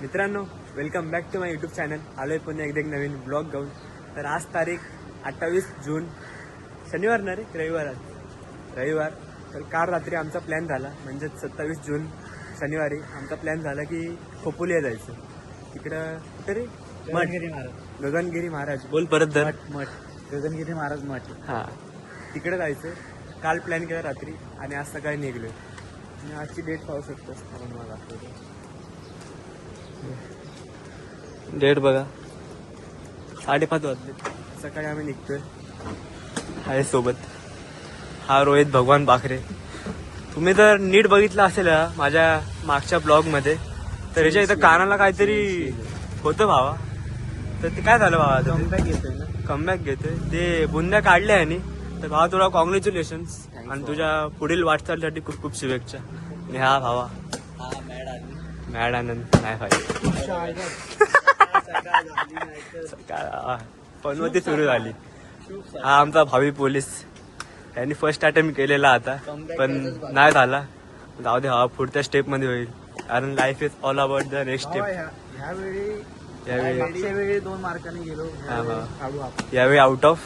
मित्रांनो, welcome back to my YouTube channel. आलोय पुन्हा एकदा एक नवीन ब्लॉग घेऊन. तर आज तारीख 28 जून, शनिवार ना रे, रविवार. तर काल रात्री आमचा प्लॅन झाला, म्हणजे 27 जून शनिवारी आमचा प्लॅन झाला की खोपोलीला जायचं. तिकडं तरी गगनगिरी महाराज बोल परत धर. मठ गगनगिरी महाराज मठ. हां, तिकडे जायचं. काल प्लॅन केला रात्री आणि आज सकाळी निघलो. आणि आजची डेट पाहू शकतोस आपण मला डेट बघा, 5:30 वाजले. सकाळी आम्ही निघतोय. आहे सोबत हा रोहित भगवान बाखरे. तुम्ही जर नीट बघितलं असेल माझ्या मागच्या ब्लॉगमध्ये, तर याच्या इथं कानाला काहीतरी होतं भावा. तर ते काय झालं भावा? कमबॅक येतोय ना, कमबॅक घेतोय. ते बुंद्या काढल्या आणि तर भावा तुला कॉंग्रॅच्युलेशन्स आणि तुझ्या पुढील वाटचालीसाठी खूप खूप शुभेच्छा. आणि हा भावा मॅड आनंद नाही पाहिजे. पनवती सुरू झाली. हा आमचा भावी पोलीस. त्यांनी फर्स्ट अटेम्प्ट केलेला आता, पण नाही झाला. जाऊ दे, हा पुढच्या स्टेप मध्ये होईल. कारण life is all about the next step. यावेळी 2 मार्काने गेलो. यावेळी आउट ऑफ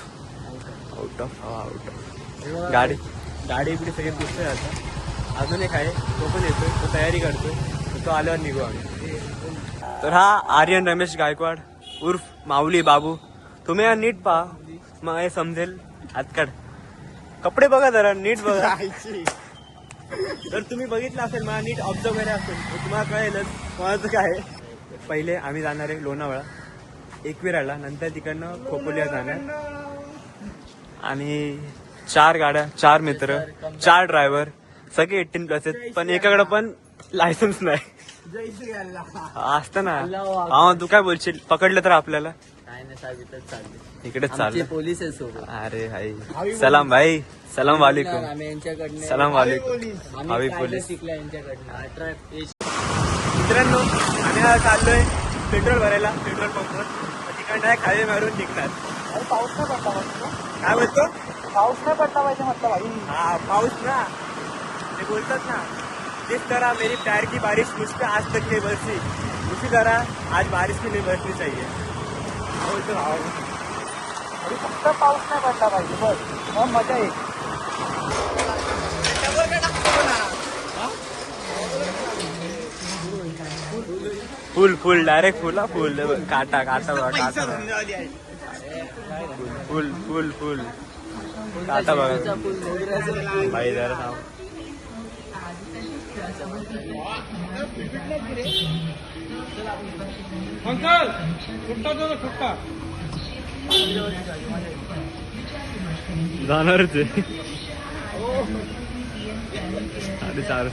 गाडी इकडे सगळे पुढचे जातात. अजून एक आहे, तो पण येतोय, तो तयारी करतोय. तो आल्यावर निघू आम्ही. तर हा आर्यन रमेश गायकवाड उर्फ माऊली बाबू. तुम्ही या नीट पहा, मग हे समजेल. आजकाल कपडे बघा जरा, नीट बघा. जर तुम्ही बघितलं असेल, मला नीट ऑब्झर्व केलं असेल, तुम्हाला कळेलच कोणाचं काय. पहिले आम्ही जाणार आहे लोणावळा, एकविराला, नंतर तिकडनं खोपोलीला जाणार. आणि 4 गाड्या, 4 मित्र, 4 ड्रायव्हर, सगळे 18+ आहेत. पण एकाकडे पण लायसन्स नाही. असतं ना. हा, तू काय बोलशील? पकडलं तर आपल्याला काय नाही साहेब, इथंच चालले. इकडेच चाललं. पोलीस आहे सोबत. अरे भाई, सलाम भाई, सलाम वालेकुम. आम्ही यांच्याकडनं सलाम वालेकुम. भावी पोलीस. शिकला यांच्याकडनं. 18 मित्रांनो, आम्ही आज चाललोय पेट्रोल भरायला पेट्रोल पंपवर. तिकडनं खाली मारून निघणार. पाऊस नाही पडला पाहिजे. काय बोलतो? पाऊस नाही पडला पाहिजे म्हटलं भाई. हा, पाऊस ना, ते बोलतात ना, जिस तरह मेरी प्यार की बारिश मुझ पे आज तक नहीं बरसी, उसी तरह आज बारिश भी नहीं बरसनी चाहिए. बोलतो भावा, फक्त पाऊस नाही पडला पाहिजे, बस मग मजा येईल. फुल डायरेक्ट फुल. हा, फुल काटा बघा, काटा फुल काटा बघा भाई. जरा थांब. जाणारच आहे. अरे 4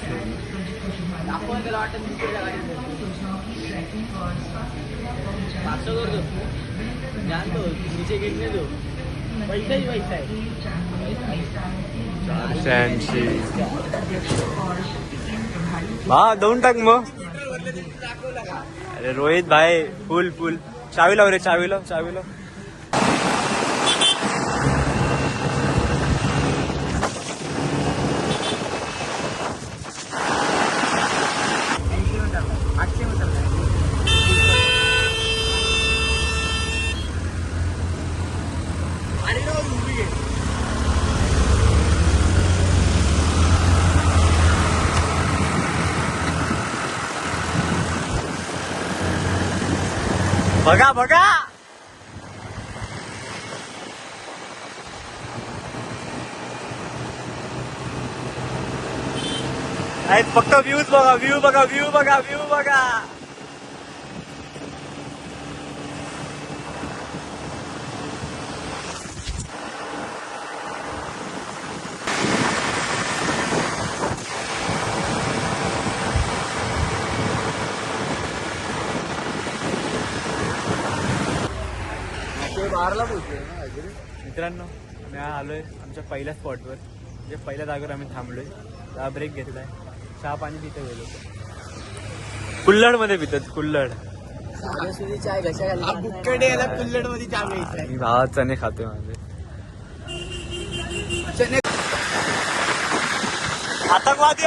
हा, देऊन टाक मग. अरे रोहित भाई, फुल चावी लाव रे, चावी लाव. बघा आहेत. फक्त व्ह्यू बघा. मित्रांनो, आम्ही आलोय आमच्या पहिल्या स्पॉटवर, म्हणजे पहिल्या जागेवर आम्ही थांबलोय. त्या ब्रेक घेतलाय, चहा पाणी पितो गेलो. कुल्हड मध्ये पितात, कुल्हड. कुल्लड मध्ये चहा प्यायचा. मी भावात चणे खातोय माझे. आतंकवादी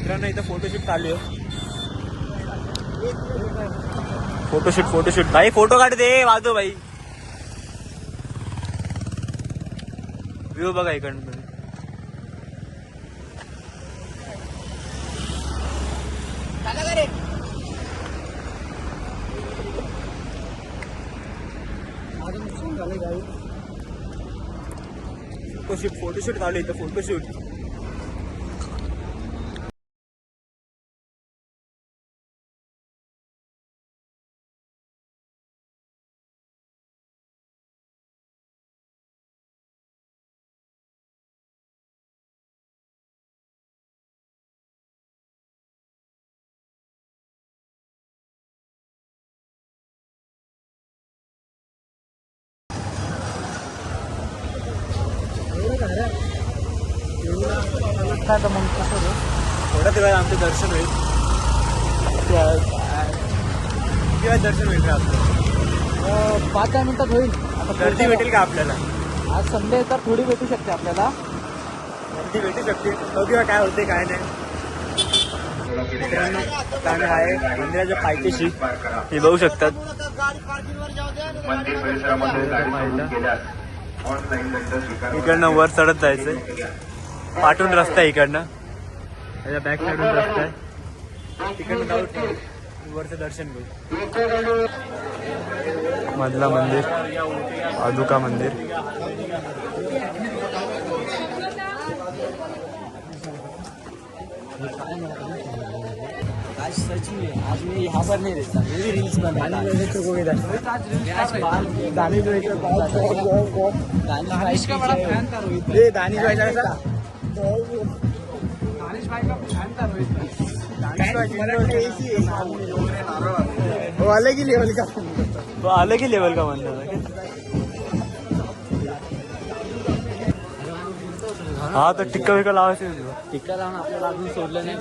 मित्रांनो इथं फोटोशूट चालू आहे. फोटोशूट भाई फोटो काढ दे वाजव भाई. व्ह्यू बघा इकडनं. फोटोशूट चालू इथं फोटोशूट. थोड्या वेळात आमचं दर्शन होईल. किती वेळात दर्शन होईल का आपलं? 5-10 मिनिटात होईल. गर्दी भेटेल का आपल्याला? आज संडे तर थोडी भेटू शकते आपल्याला. गर्दी भेटू शकते. बघूया काय होते काय नाही. मित्रांनो आहे मंदिराच्या पायथ्याशी हे बघू शकतात. इकडनं वर चढत जायचंय. पाठून रस्ता आहे इकडनं. त्याच्या बॅक साईडून रस्ता आहे. तिकडनं जाऊ वरचं दर्शन घेऊ. मधला मंदिर पादुका मंदिर. आज सच में आज मैं यहाँ पर नहीं रहता. मेरी रील्स बनाता दानिश का बड़ा फैन था रोहित. ये दानिश भाई का दानिश भाई का फैन था रोहित. वो अलग ही लेवल का बंदा था. हा तर टिक्का विक्का लावायचं. टिक्का लावून आपल्याला अजून सोडलं नाही.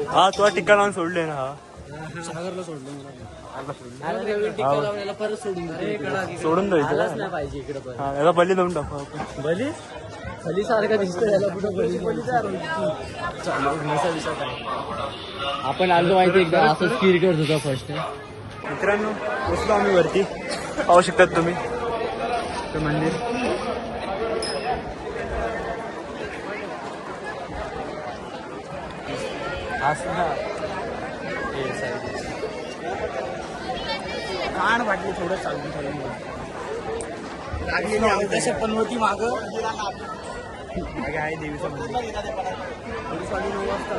हा तुला टिक्का लावून सोडले ना. हा सागरला सोडलं मला. टिक्का लावण्याला परत सोडून द्यायचं नाही पाहिजे इकडे पण. हा याला बली देऊन टाकू आपण. बली खली सारखं दिसतं याला. कुठं बली आपण आलो माहिती एकदा असंच स्किर करत होता फर्स्ट टाइम. मित्रांनो पोचलो आम्ही वरती. पाहू शकतात तुम्ही ते मंदिर. कान वाटली थोडं चालून लागली पण होती माग. मागे आहे देवीचं मंदिर. 9:30 वाजता.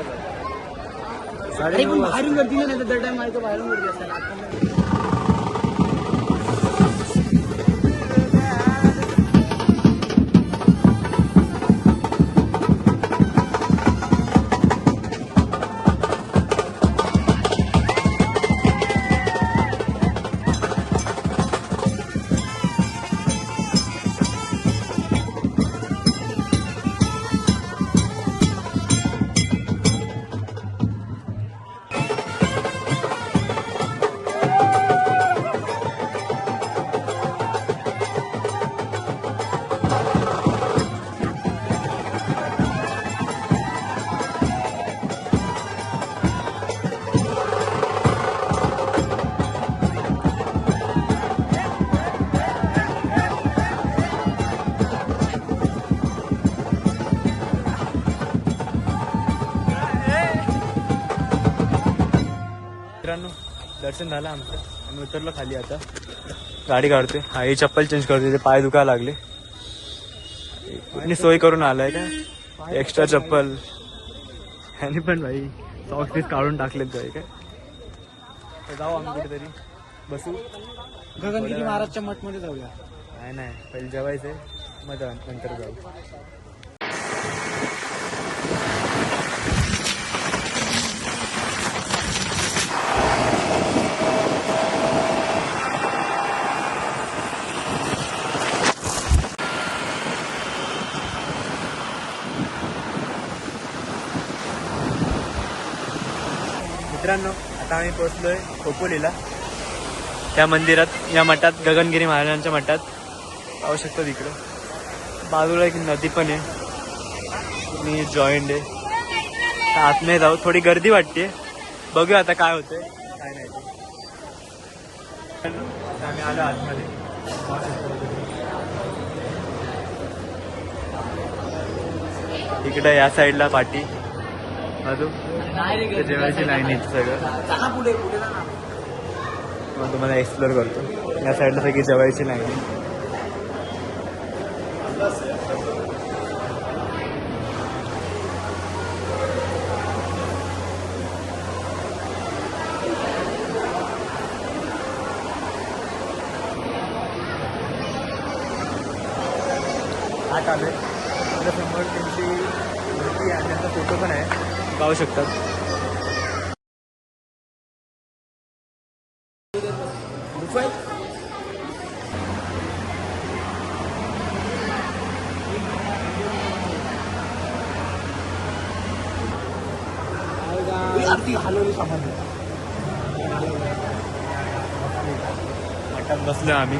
अरे पण बाहेरून गर्दी नाही तर दर टाइम माहिती बाहेरून गर्दी असतात. मित्रांनो दर्शन झालं आमचं. आम्ही उतरलो खाली. आता गाडी काढतोय. हा ही चप्पल चेंज करतोय. ते पाय दुखायला लागले. आणि सोय करून आलाय का एक्स्ट्रा चप्पल. ह्यानी पण भाई सॉक्स पीस काढून टाकलेत भाई. काय तर जाऊ आम्ही कुठेतरी बसू. गगनगिरी महाराजच्या मठमध्ये जाऊया. नाही पहिले जेवायचंय मग नंतर जाऊ. मित्रांनो आता आम्ही पोहोचलोय खोपोलीला. त्या मंदिरात या मठात गगनगिरी महाराजांच्या मठात पाहू शकतो. तिकडं बाजूला एक नदी पण आहे. मी जॉईंट आहे. तर आतमध्ये जाऊ. थोडी गर्दी वाटते, बघूया आता काय होतंय काय नाही ते. आता आम्ही आलो आतमध्ये. इकडे या साईडला पाठी अजून जेवायची लाईन आहे सगळं. पुढे पुढे जा ना. मग तुम्हाला एक्सप्लोर करतो. या साईडला सगळी जेवायची लाईन आहे. आत आलोय. आपल्या समोर त्यांची मूर्ती आणि त्यांचा फोटो पण आहे, पाहू शकतात. आरती हलवली समाधी. मठात बसलो आम्ही.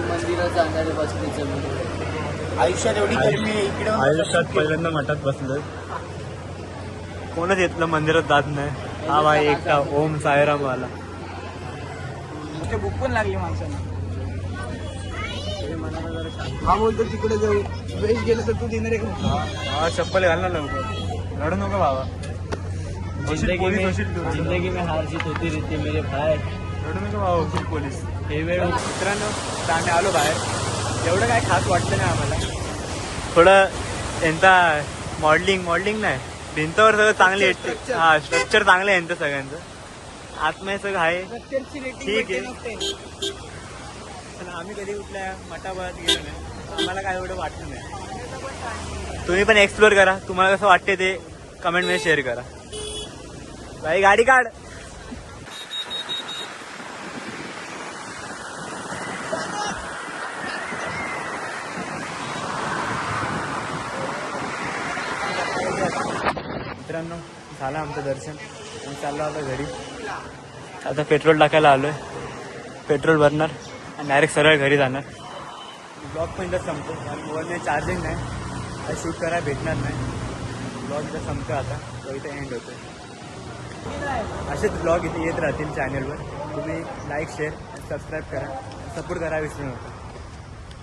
मंदिरात जाणारे बसलीचं आयुष्यात एवढी गर्मी आहे इकडे. आयुष्यात पहिल्यांदा मठात बसलोय. कोणच येतलं मंदिरात जात नाही. हा भाई एकटा ओम साईराम वाला. भूक पण लागली माणसाला. हा बोलतो तिकडे जाऊ. वेळेस गेलं तर तू देणार आहे का? हा चप्पल घाल ना लवकर. रडू नको बाबा. जिंदगी में हार जीत होती रहती मेरे भाई. रडू नको बाबा. होतील पोलीस. हे वेळ मित्रांनो, तर आम्ही आलो बाहेर. एवढं काय खास वाटलं नाही आम्हाला. थोडं त्यांचा मॉडेलिंग नाही, भिंतावर सगळं चांगली आहे. हा स्ट्रक्चर चांगलं आहे यांचं सगळ्यांचं. आतमध्ये सगळं आहे ठीक आहे. पण आम्ही कधी कुठल्या मठावर गेलो नाही, आम्हाला काय एवढं वाटलं नाही. तुम्ही पण एक्सप्लोर करा. तुम्हाला कसं वाटते ते कमेंटमध्ये शेअर करा. भाई गाडी काढ. मित्रांनो, झालं आमचं दर्शन आणि चाललो आता घरी. आता पेट्रोल टाकायला आलोय. पेट्रोल भरणार आणि डायरेक्ट सरळ घरी जाणार. ब्लॉग पण इथं संपतो आणि मोबाईलमध्ये चार्जिंग नाही, काही शूट करायला भेटणार नाही. ब्लॉग इथं संपतो आता, तो इथं एंड होतो. असेच ब्लॉग इथे येत राहतील चॅनलवर. तुम्ही लाईक शेअर आणि सबस्क्राईब करा. सपोर्ट करा विसरू नका.